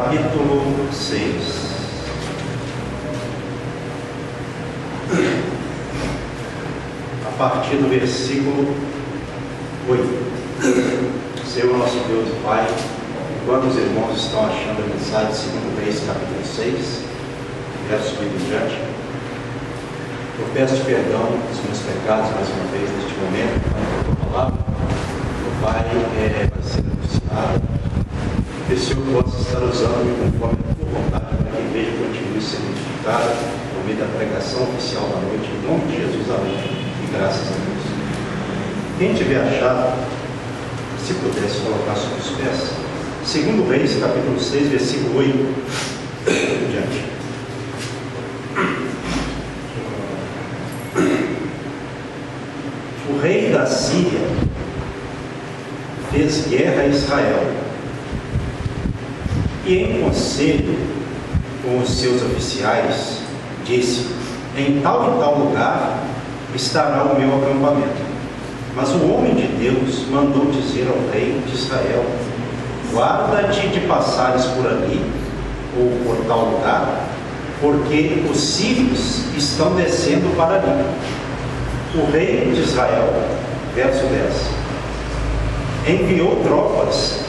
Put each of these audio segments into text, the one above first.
capítulo 6. A partir do versículo 8. Senhor nosso Deus e Pai, enquanto os irmãos estão achando a mensagem de 2 Reis, capítulo 6, verso 8 em diante, eu peço perdão dos meus pecados mais uma vez neste momento, quando eu vou falar. Meu Pai vai ser anunciado, que o Senhor possa estar usando-me conforme a tua vontade, para que a igreja continue sendo edificada por meio da pregação oficial da noite, em nome de Jesus, amém, e graças a Deus. Quem tiver achado, se pudesse colocar sobre os pés, 2 Reis, capítulo 6, versículo 8 em diante. O rei da Síria fez guerra a Israel e, em conselho com os seus oficiais, disse: em tal e tal lugar estará o meu acampamento. Mas o homem de Deus mandou dizer ao rei de Israel: guarda-te de passares por ali ou por tal lugar, porque os sírios estão descendo para ali. O rei de Israel, verso 10, enviou tropas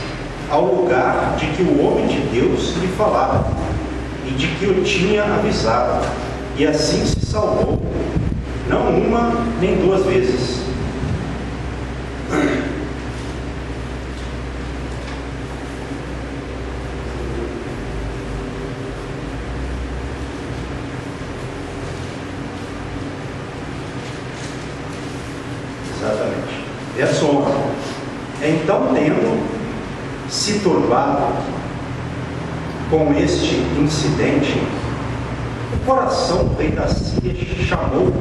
ao lugar de que o homem de Deus lhe falava e de que o tinha avisado, e assim se salvou, não uma nem duas vezes. Exatamente. Verso 11. Então, tendo se turbado com este incidente, o coração do rei da Síria chamou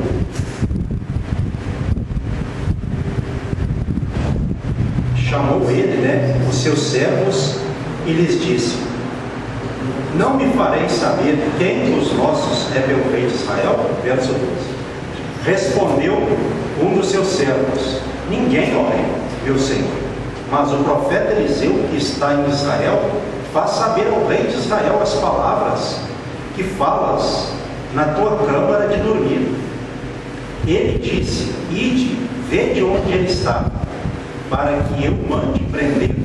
ele, os seus servos, e lhes disse: não me fareis saber quem dos nossos é pelo rei de Israel? Verso 12. Respondeu um dos seus servos: ninguém, ó rei, meu senhor, mas o profeta Eliseu, que está em Israel, faz saber ao rei de Israel as palavras que falas na tua câmara de dormir. Ele disse: ide, vede onde ele está, para que eu mande prender.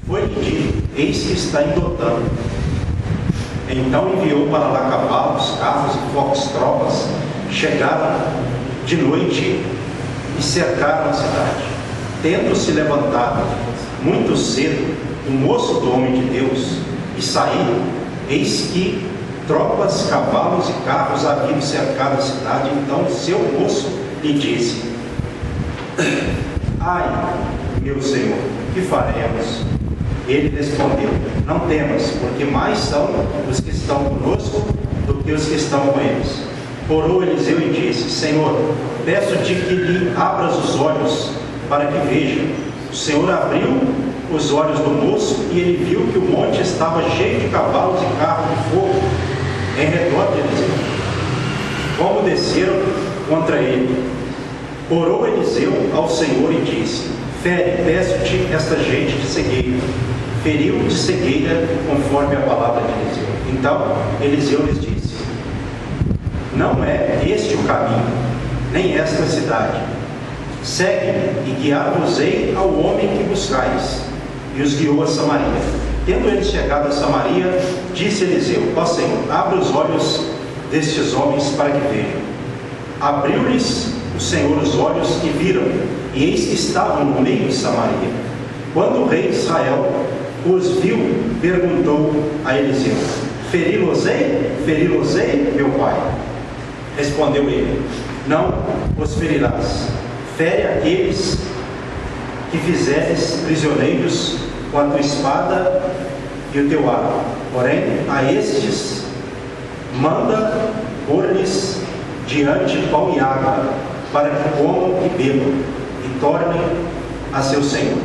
Foi-lhe dito: eis que está em Dotã. Então enviou para lá cavalos, carros e fortes tropas. Chegaram de noite e cercaram a cidade. Tendo se levantado muito cedo o moço do homem de Deus e saíram, eis que tropas, cavalos e carros haviam cercado a cidade. Então seu moço lhe disse: ai, meu senhor, que faremos? Ele respondeu: não temas, porque mais são os que estão conosco do que os que estão com eles. Orou Eliseu e disse: Senhor, peço-te que lhe abras os olhos para que veja. O Senhor abriu os olhos do moço e ele viu que o monte estava cheio de cavalos e carros de fogo em redor de Eliseu, como desceram contra ele. Orou Eliseu ao Senhor e disse: fere, peço-te, esta gente de cegueira. Feriu de cegueira conforme a palavra de Eliseu. Então Eliseu lhes disse: não é este o caminho, nem esta a cidade. Segue-me e guiar-vos-ei ao homem que buscais. E os guiou a Samaria. Tendo eles chegado a Samaria, disse Eliseu: ó Senhor, abre os olhos destes homens para que vejam. Abriu-lhes o Senhor os olhos e viram, e eis que estavam no meio de Samaria. Quando o rei de Israel os viu, perguntou a Eliseu: feri-los-ei? Feri-los-ei, meu pai? Respondeu ele: não os ferirás. Fere aqueles que fizeres prisioneiros com a tua espada e o teu arco. Porém, a estes manda pôr-lhes diante pão e água, para que comam e bebam, e tornem a seu senhor.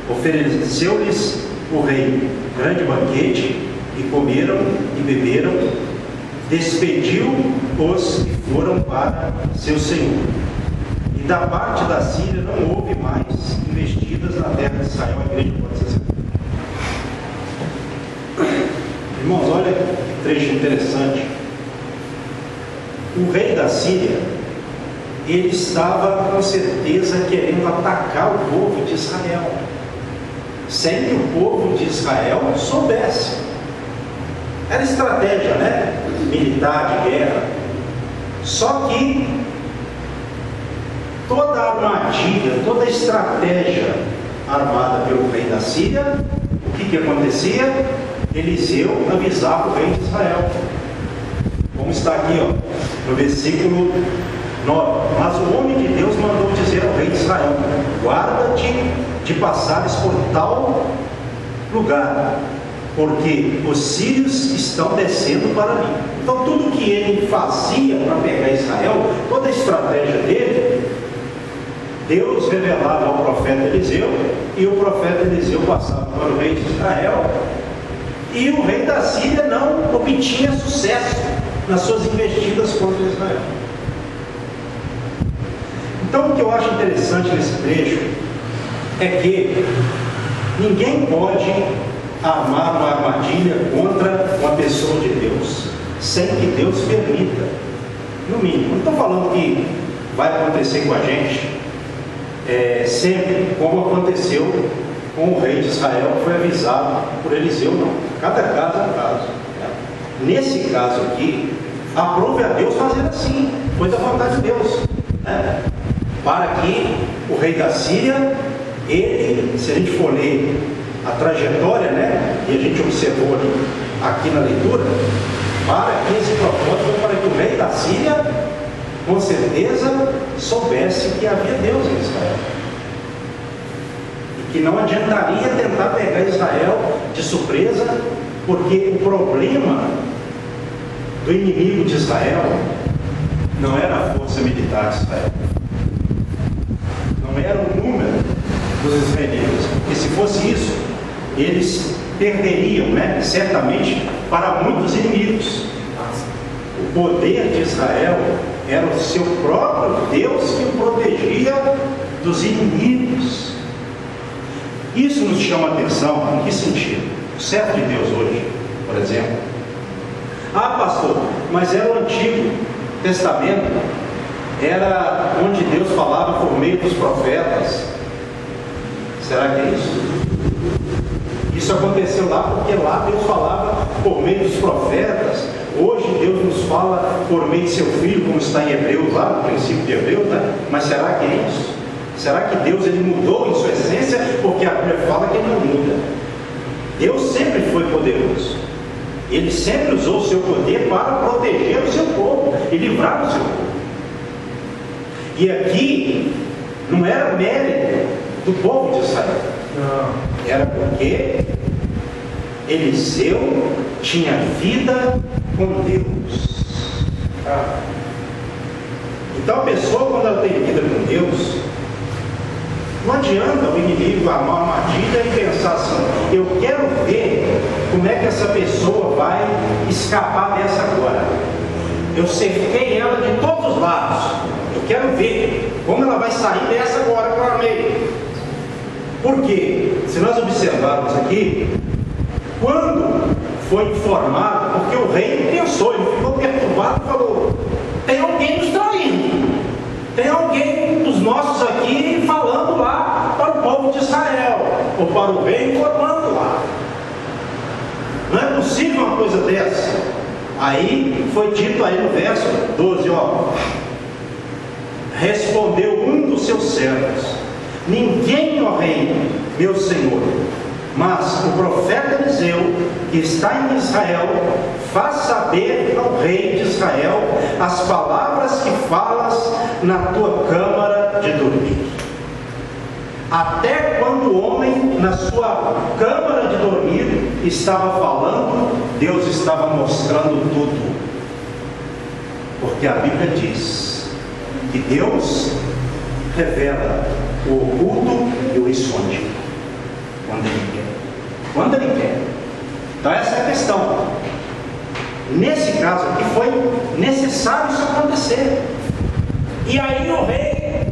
Ofereceu-lhes o rei grande banquete, e comeram e beberam. Despediu-os e foram para seu senhor. E da parte da Síria não houve mais investidas na terra de Israel. A igreja pode ser assim. trecho interessante. O rei da Síria, ele estava com certeza querendo atacar o povo de Israel, sem que o povo de Israel soubesse. Era estratégia, né? Militar, de guerra. Só que toda a armadilha, toda a estratégia armada pelo rei da Síria, o que acontecia? Eliseu avisava o rei de Israel. Como está aqui, ó, no versículo 9. Mas o homem de Deus mandou dizer ao rei de Israel: guarda-te de passares por tal lugar, porque os sírios estão descendo para ali. Então tudo que ele fazia para pegar Israel, toda a estratégia dele, Deus revelava ao profeta Eliseu, e o profeta Eliseu passava para o rei de Israel, e o rei da Síria não obtinha sucesso nas suas investidas contra Israel. Então o que eu acho interessante nesse trecho é que ninguém pode armar uma armadilha contra uma pessoa de Deus sem que Deus permita, no mínimo. Não estou falando que vai acontecer com a gente sempre, como aconteceu com o rei de Israel, que foi avisado por Eliseu. Não, cada caso é um caso. Nesse caso aqui, aprove a Deus fazer assim, foi da vontade de Deus, né? Para que o rei da Síria, ele, se a gente for ler a trajetória, né, e a gente observou aqui na leitura, para que esse propósito, para que o rei da Síria, com certeza, soubesse que havia Deus em Israel, e que não adiantaria tentar pegar Israel de surpresa, porque o problema do inimigo de Israel não era a força militar de Israel, não era o número dos israelitas, porque se fosse isso, eles perderiam, né, certamente, para muitos inimigos. O poder de Israel era o seu próprio Deus que o protegia dos inimigos. Isso nos chama a atenção. Em que sentido? O servo de Deus hoje, por exemplo. Ah, pastor, mas era o Antigo Testamento, era onde Deus falava por meio dos profetas. Será que é isso? Isso aconteceu lá porque lá Deus falava por meio dos profetas. Hoje Deus nos fala por meio de seu Filho, como está em Hebreus, lá no princípio de Hebreus, né? Mas será que é isso? Será que Deus ele mudou em sua essência? Porque a Bíblia fala que ele não muda. Deus sempre foi poderoso. Ele sempre usou o seu poder para proteger o seu povo e livrar o seu povo. E aqui não era mérito do povo de Israel. Não. Era porque Eliseu tinha vida com Deus. Então a pessoa, quando ela tem vida com Deus, não adianta o inimigo armar uma armadilha e pensar assim: eu quero ver como é que essa pessoa vai escapar dessa agora. Eu cerquei ela de todos os lados. Eu quero ver como ela vai sair dessa agora que eu armei. Porque, se nós observarmos aqui, quando foi informado, porque o rei pensou, ele ficou perturbado e falou: tem alguém nos traindo, tem alguém dos nossos aqui falando lá para o povo de Israel, ou para o rei informando lá. Não é possível uma coisa dessa. Aí foi dito aí no verso 12, ó: respondeu um dos seus servos: ninguém, ó rei, meu senhor, mas o profeta Eliseu, que está em Israel, faz saber ao rei de Israel as palavras que falas na tua câmara de dormir. Até quando o homem na sua câmara de dormir estava falando, Deus estava mostrando tudo. Porque a Bíblia diz que Deus revela o oculto e o escondido quando Ele quer. Quando Ele quer. Então essa é a questão. Nesse caso aqui foi necessário isso acontecer. E aí o rei,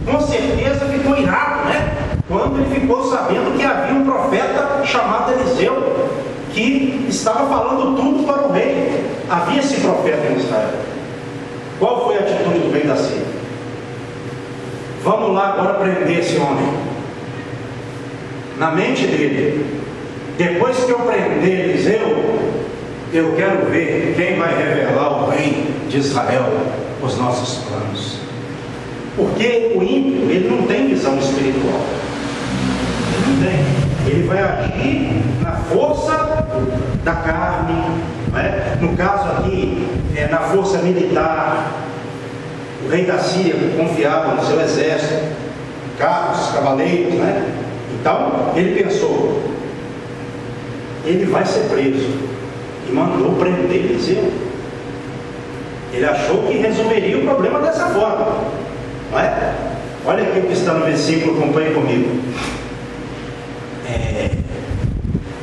com certeza, ficou irado, né? Quando ele ficou sabendo que havia um profeta chamado Eliseu. que estava falando tudo para o rei. Havia esse profeta em Israel. Qual foi a atitude do rei da Síria? Vamos lá agora prender esse homem. Na mente dele, depois que eu prender Eliseu, eu quero ver quem vai revelar ao rei de Israel os nossos planos. Porque o ímpio, ele não tem visão espiritual. Ele não tem. Ele vai agir na força da carne, né? No caso aqui, na força militar. O rei da Síria confiava no seu exército, carros, cavaleiros, né? Então, ele pensou, ele vai ser preso, e mandou prender Eliseu. Ele achou que resolveria o problema dessa forma, não é? Olha aqui o que está no versículo, acompanhe comigo.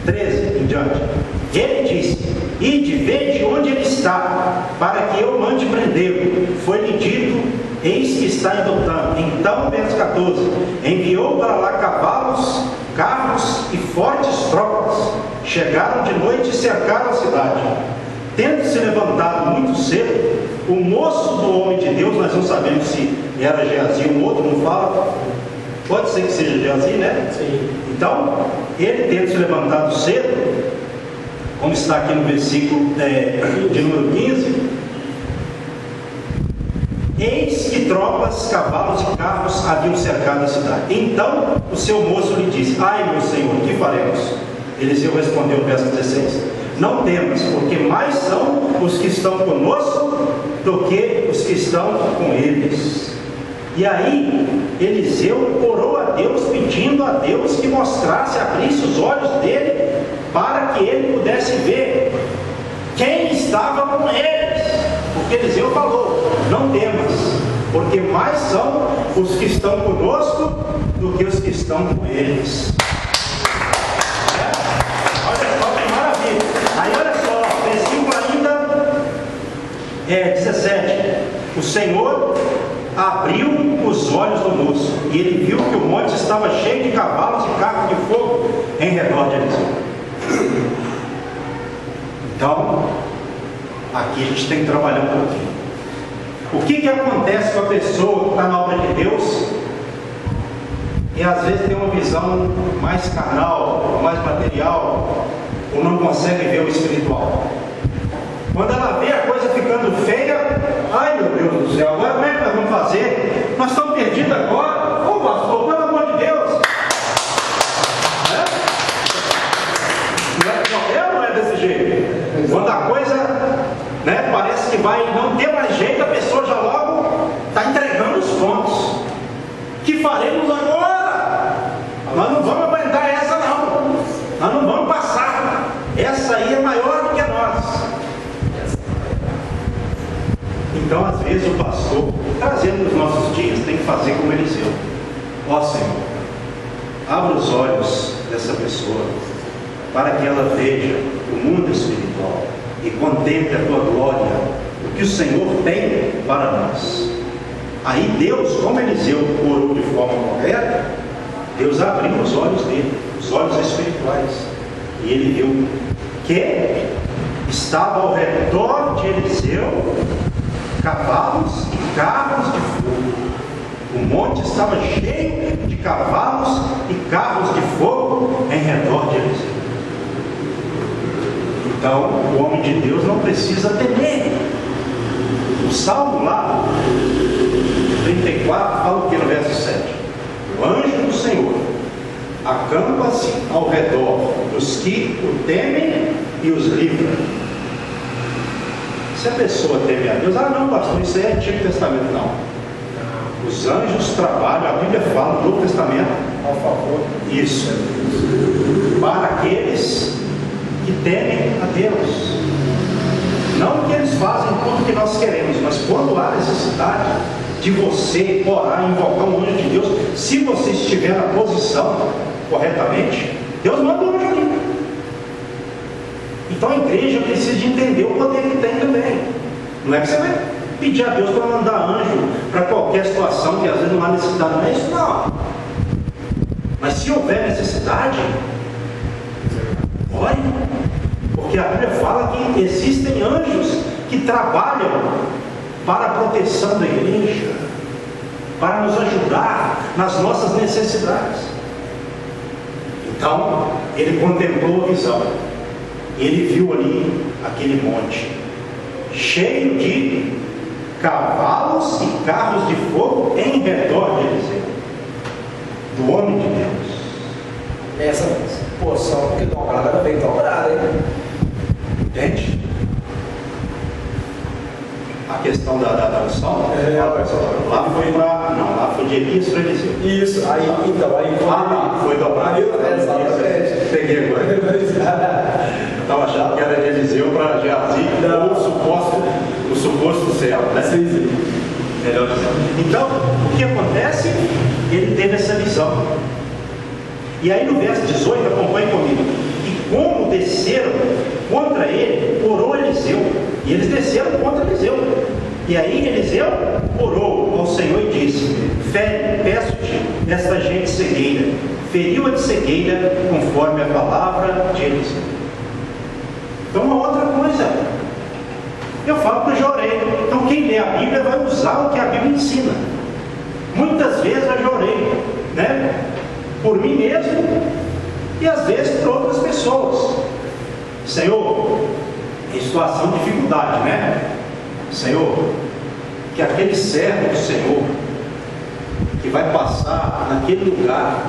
13 em diante. Ele disse: ide, vede onde ele está, para que eu mande prendê-lo. Foi-lhe dito: eis que está em Dotã. Então, verso 14: enviou para lá cavalos, carros e fortes tropas. Chegaram de noite e cercaram a cidade. Tendo se levantado muito cedo, o moço do homem de Deus, nós não sabemos se era Geazi, o outro não fala, pode ser que seja Geazi, né? Sim. Então, ele tendo se levantado cedo, como está aqui no versículo de número 15, eis que tropas, cavalos e carros haviam cercado a cidade. Então o seu moço lhe disse: ai, meu senhor, que faremos? Eliseu respondeu, verso 16: não temas, porque mais são os que estão conosco do que os que estão com eles. E aí Eliseu orou a Deus, pedindo a Deus que mostrasse, abrisse os olhos dele, para que ele pudesse ver quem estava com eles. Porque Eliseu falou: não temas, porque mais são os que estão conosco do que os que estão com eles. Olha só que maravilha. Aí olha só, versículo ainda 17: o Senhor abriu os olhos do moço, e ele viu que o monte estava cheio de cavalos e carros de fogo em redor de Eliseu. Então, aqui a gente tem que trabalhar um pouquinho. O que acontece com a pessoa que está na obra de Deus e às vezes tem uma visão mais carnal, mais material, ou não consegue ver o espiritual? Quando ela vê a coisa ficando feia, ai meu Deus do céu, agora como é que nós vamos fazer? Nós estamos perdidos agora. Ô pastor, pelo amor de Deus! Não é desse jeito. Quando a coisa, né, parece que vai não ter mais jeito, a pessoa já logo está entregando os pontos. Que faremos agora? Nós não vamos aguentar essa não. Nós não vamos passar. Essa aí é maior do que nós. Então, às vezes, o pastor, trazendo os nossos dias, tem que fazer como Eliseu. Ó Senhor, abra os olhos dessa pessoa, para que ela veja o mundo espiritual e contemple a tua glória, o que o Senhor tem para nós. Aí Deus, como Eliseu orou de forma correta, Deus abriu os olhos dele, os olhos espirituais, e ele viu que estava ao redor de Eliseu cavalos e carros de fogo. O monte estava cheio de cavalos e carros de fogo em redor de Eliseu. Então, o homem de Deus não precisa temer. O Salmo lá, 34, fala o que no verso 7? O anjo do Senhor acampa-se ao redor dos que o temem e os livra. Se a pessoa teme a Deus, não pastor, isso aí é Antigo Testamento, não. Os anjos trabalham, a Bíblia fala no Novo Testamento, ao favor, isso, para aqueles que temem a Deus. Não que eles fazem tudo o que nós queremos, mas quando há necessidade de você orar, invocar um anjo de Deus, se você estiver na posição corretamente, Deus manda um anjo ali. Então a igreja precisa de entender o poder que tem também. Não é que você vai pedir a Deus para mandar anjo para qualquer situação que às vezes não há necessidade, não é isso não. Mas se houver necessidade, ore, Porque a Bíblia fala que existem anjos que trabalham para a proteção da igreja, para nos ajudar nas nossas necessidades. Então, ele contemplou a visão. Ele viu ali aquele monte, cheio de cavalos e carros de fogo em redor de Eliseu, do homem de Deus. Essa porção que dobrada era bem dobrada, hein? Entende? A questão da unção, lá foi para. Não, lá foi de Elias para Eliseu. Isso, aí então, foi dobrado. Exatamente. Peguei agora. Eu estava achando que era de Eliseu para Geazi, ou o suposto céu, né? Sim. Melhor dizendo. Então, o que acontece? Ele teve essa visão. E aí no verso 18, acompanhe comigo. E como desceram contra ele, orou Eliseu. E eles desceram contra Eliseu. E aí Eliseu orou ao Senhor e disse: fere, peço-te, esta gente cegueira. Feriu-a de cegueira, conforme a palavra de Eliseu. Então, uma outra coisa, eu falo que eu já orei. Então, quem lê a Bíblia vai usar o que a Bíblia ensina. Muitas vezes eu já orei, né? Por mim mesmo e às vezes por outras pessoas. Senhor, em situação de dificuldade, né? Senhor, que aquele servo do Senhor que vai passar naquele lugar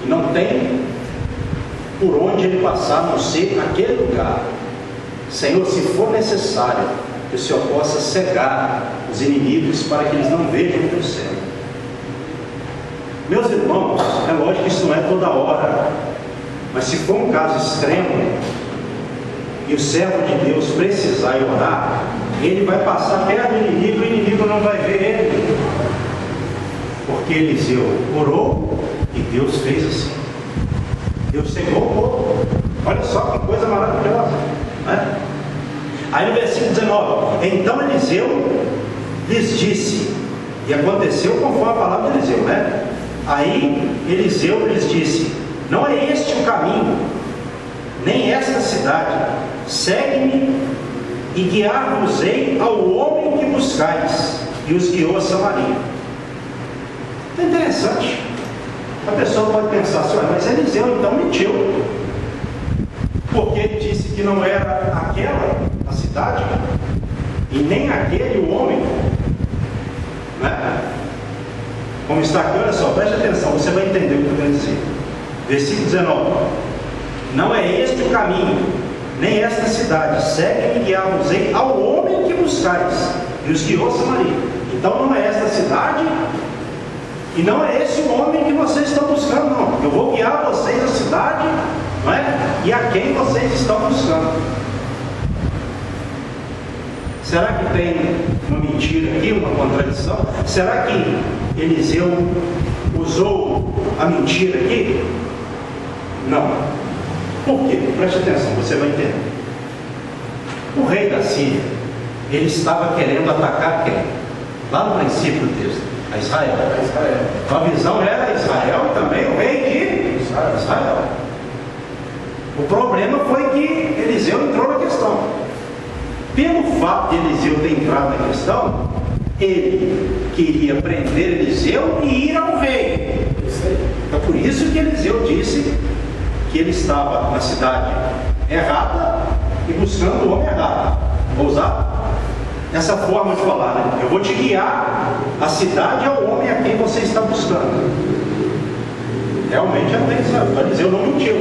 e não tem por onde ele passar, a não ser naquele lugar. Senhor, se for necessário, que o Senhor possa cegar os inimigos para que eles não vejam o teu céu. Meus irmãos, é lógico que isso não é toda hora, mas se for um caso extremo e o servo de Deus precisar ir orar, ele vai passar perto do inimigo e o inimigo não vai ver ele, porque Eliseu orou e Deus fez assim. Deus cegou o povo. Olha só que coisa maravilhosa, né? Aí no versículo 19: então Eliseu lhes disse, e aconteceu conforme a palavra de Eliseu, né? Aí Eliseu lhes disse: não é este o caminho, nem esta cidade. Segue-me e guiar-vos-ei ao homem que buscais. E os guiou a Samaria. É interessante. A pessoa pode pensar assim: mas Eliseu então mentiu, porque ele disse que não era aquela a cidade e nem aquele o homem, né? Como está aqui, olha só, preste atenção, você vai entender o que eu quero dizer. Versículo 19: não é este o caminho, nem esta cidade. Segue-me e guiar-vos-ei ao homem que buscais. E os guiou a Samaria. Então não é esta cidade e não é esse o homem que vocês estão buscando, não. Eu vou guiar vocês à cidade, não é? E a quem vocês estão buscando. Será que tem uma mentira aqui, uma contradição? Será que Eliseu usou a mentira aqui? Não. Por quê? Preste atenção, você vai entender. O rei da Síria, ele estava querendo atacar quem? Lá no princípio do texto, a Israel. A visão era Israel e também o rei de Israel. O problema foi que Eliseu entrou na questão. Pelo fato de Eliseu ter entrado na questão, ele queria prender Eliseu e ir ao rei. Então por isso que Eliseu disse que ele estava na cidade errada e buscando o homem errado. Vou usar essa forma de falar, né? Eu vou te guiar à cidade e ao homem a quem você está buscando. Realmente Eliseu não mentiu.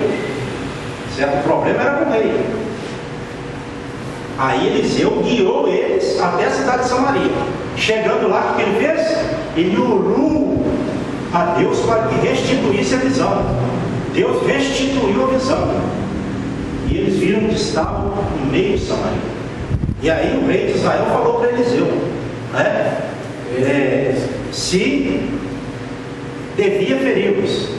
Certo? O problema era com o rei. Aí Eliseu guiou eles até a cidade de Samaria. Chegando lá, o que ele fez? Ele orou a Deus para que restituísse a visão. Deus restituiu a visão. E eles viram que estavam no meio de Samaria. E aí o rei de Israel falou para Eliseu, né? Se devia feri-los.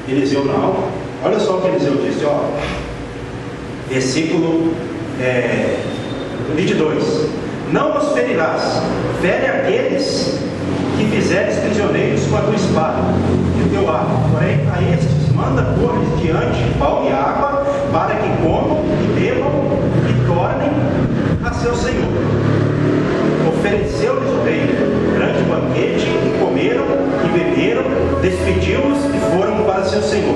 Eliseu não. Olha só o que Eliseu disse, ó. Versículo 22: não os ferirás, fere aqueles que fizeres prisioneiros com a tua espada e o teu arco, porém a estes manda pôr-lhes diante pão e água, para que comam e bebam seu senhor. Ofereceu-lhes o rei grande banquete, e comeram e beberam, despediu-os e foram para seu senhor.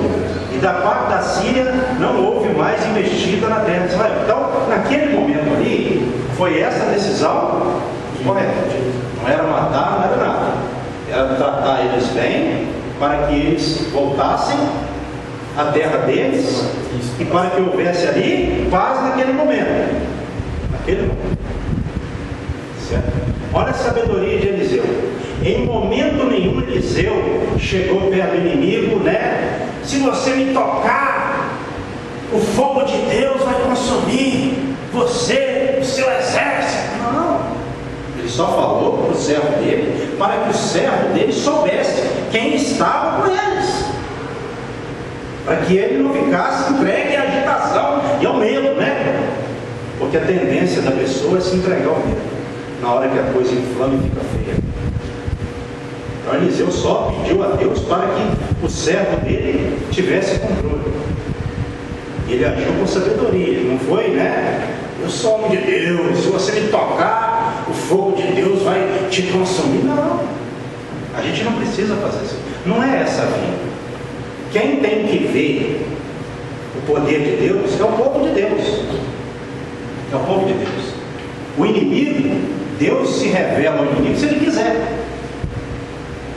E da parte da Síria não houve mais investida na terra de Israel. Então, naquele momento ali, foi essa a decisão correta. Não era matar, não era nada. Era tratar eles bem, para que eles voltassem à terra deles, e para que houvesse ali paz naquele momento. Naquele momento. Certo? Olha a sabedoria de Eliseu. Em momento nenhum Eliseu chegou perto do inimigo, né? Se você me tocar, o fogo de Deus vai consumir você, o seu exército. Não. Ele só falou para o servo dele, para que o servo dele soubesse quem estava com eles, para que ele não ficasse entregue à agitação e ao medo, né? Porque a tendência da pessoa é se entregar ao medo na hora que a coisa inflama e fica feia. Então Eliseu só pediu a Deus para que o servo dele tivesse controle. Ele agiu com sabedoria, ele não foi, né? Eu sou homem de Deus, se você me tocar, o fogo de Deus vai te consumir. Não, a gente não precisa fazer isso. Não é essa a vida. Quem tem que ver o poder de Deus é o povo de Deus. É o povo de Deus. O inimigo, Deus se revela ao inimigo se ele quiser.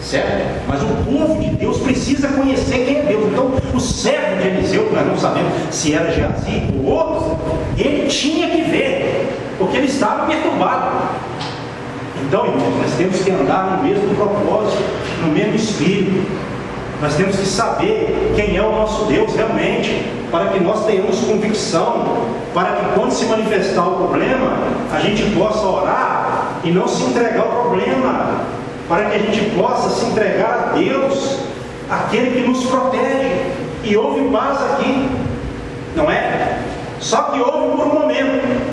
Certo? Mas o povo de Deus precisa conhecer quem é Deus. Então, o servo de Eliseu, que nós não sabemos se era Geazi ou outro, ele tinha que ver, porque ele estava perturbado. Então, irmãos, nós temos que andar no mesmo propósito, no mesmo espírito. Nós temos que saber quem é o nosso Deus realmente, para que nós tenhamos convicção, para que quando se manifestar o problema, a gente possa orar e não se entregar ao problema, para que a gente possa se entregar a Deus, aquele que nos protege. E houve paz aqui, não é? Só que houve por um momento.